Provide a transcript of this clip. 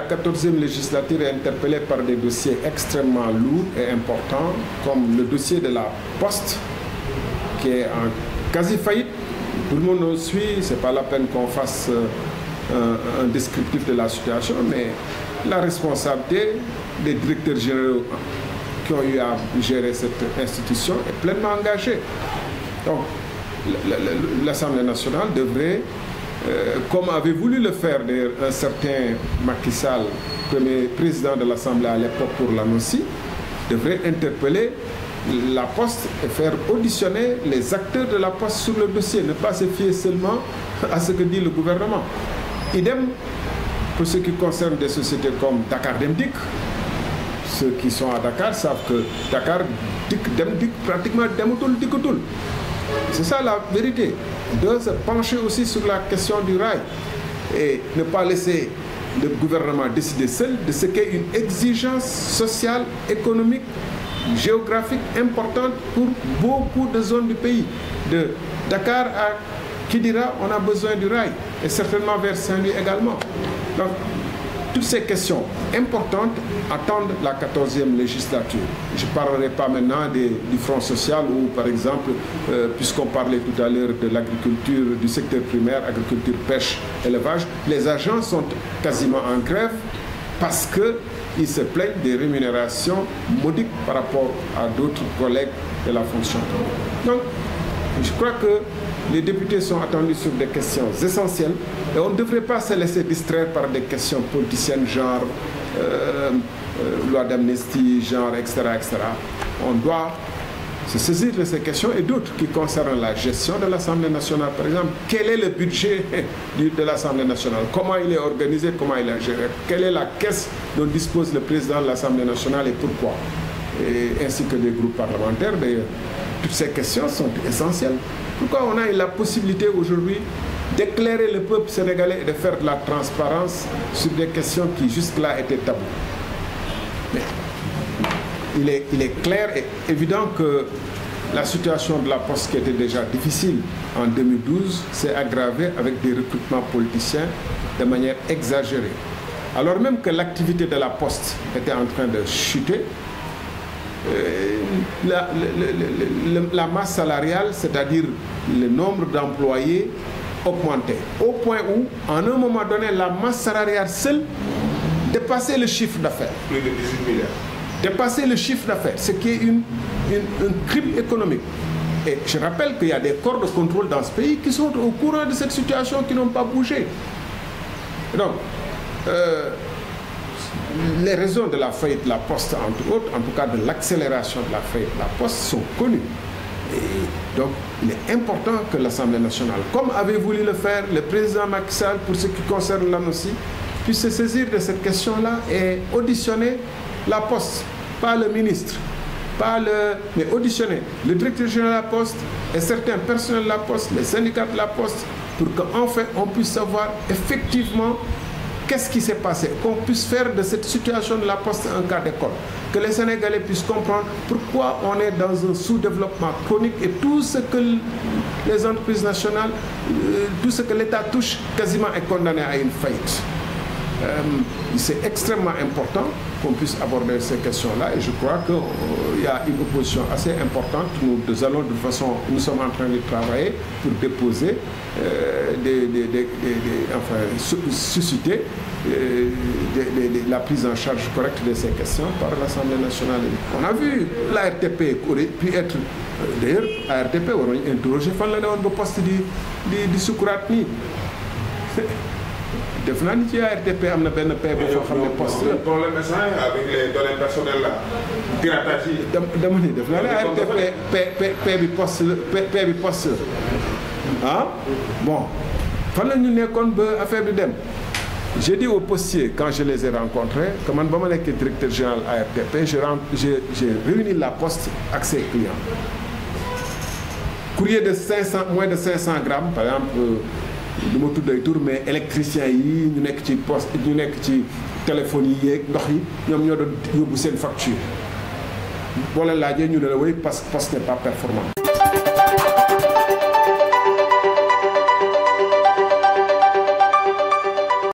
14e législature est interpellée par des dossiers extrêmement lourds et importants, comme le dossier de la Poste, qui est en quasi-faillite. Tout le monde nous suit, ce n'est pas la peine qu'on fasse un descriptif de la situation, mais la responsabilité des directeurs généraux qui ont eu à gérer cette institution est pleinement engagée. Donc, l'Assemblée nationale devrait, comme avait voulu le faire un certain Macky Sall, premier président de l'Assemblée à l'époque pour l'ANOCI, devrait interpeller la Poste et faire auditionner les acteurs de la Poste sur le dossier, ne pas se fier seulement à ce que dit le gouvernement. Idem pour ce qui concerne des sociétés comme Dakar Dem Dik. Ceux qui sont à Dakar savent que Dakar Dem Dik pratiquement demutul dikkutul. C'est ça la vérité. De se pencher aussi sur la question du rail et ne pas laisser le gouvernement décider seul de ce qu'est une exigence sociale, économique, géographique importante pour beaucoup de zones du pays. De Dakar à Kidira, on a besoin du rail et certainement vers Saint-Louis également. Donc, toutes ces questions importantes attendent la 14e législature. Je ne parlerai pas maintenant du Front social ou, par exemple, puisqu'on parlait tout à l'heure de l'agriculture, du secteur primaire, agriculture, pêche, élevage, les agents sont quasiment en grève parce qu'ils se plaignent des rémunérations modiques par rapport à d'autres collègues de la fonction publique. Donc, je crois que les députés sont attendus sur des questions essentielles et on ne devrait pas se laisser distraire par des questions politiciennes, genre loi d'amnistie, genre, etc., etc. On doit se saisir de ces questions et d'autres qui concernent la gestion de l'Assemblée nationale. Par exemple, quel est le budget de l'Assemblée nationale? Comment il est organisé? Comment il est géré? Quelle est la caisse dont dispose le président de l'Assemblée nationale et pourquoi? Et ainsi que des groupes parlementaires, d'ailleurs. Toutes ces questions sont essentielles. Pourquoi on a eu la possibilité aujourd'hui d'éclairer le peuple sénégalais et de faire de la transparence sur des questions qui jusque-là étaient taboues? Mais il est clair et évident que la situation de la Poste, qui était déjà difficile en 2012, s'est aggravée avec des recrutements politiciens de manière exagérée. Alors même que l'activité de la Poste était en train de chuter, la masse salariale, c'est-à-dire le nombre d'employés, augmentait. Au point où, en un moment donné, la masse salariale seule dépassait le chiffre d'affaires. Plus de 18 milliards. Dépassait le chiffre d'affaires, ce qui est un crime économique. Et je rappelle qu'il y a des corps de contrôle dans ce pays qui sont au courant de cette situation, qui n'ont pas bougé. Donc, les raisons de la faillite de la Poste, entre autres, en tout cas de l'accélération de la faillite de la Poste, sont connues. Et donc, il est important que l'Assemblée nationale, comme avait voulu le faire le président Macky Sall pour ce qui concerne l'ANOCI, puisse se saisir de cette question-là et auditionner la Poste, pas le ministre, mais auditionner le directeur général de la Poste et certains personnels de la Poste, les syndicats de la Poste, pour qu'enfin on puisse savoir effectivement qu'est-ce qui s'est passé, qu'on puisse faire de cette situation de la Poste un cas d'école, que les Sénégalais puissent comprendre pourquoi on est dans un sous-développement chronique et tout ce que les entreprises nationales, tout ce que l'État touche quasiment est condamné à une faillite. C'est extrêmement important qu'on puisse aborder ces questions-là et je crois qu'il y a une opposition assez importante. Nous allons de toute façon, nous sommes en train de travailler pour déposer, susciter la prise en charge correcte de ces questions par l'Assemblée nationale. On a vu la RTP aurait pu être, d'ailleurs, la RTP aurait interrogé fan la néon poste du Soukourat ni. def naa ni ci ARTP am na benn paie boo xam ne poste la. problème avec les données personnelles là. piratage yi. dama ni def naa ne ARTP paie bi poste la ah bon fan la ñu nekkoon ba affaire bi dem. J'ai dit aux postiers quand je les ai rencontrés que man ba ma nekk directeur général ARTP j'ai réuni la poste ak ses clients. Courrier de 500 moins de 500 grammes par exemple. du ma tudd ay tur mais électriciens yi ñu nekk ci poste ñu nekk ci téléphone yi yeeg ndox yi ñoom ñoo doon yóbbu seen facture boo leen laajee ñu ne la way parce que poste n'est pas performant.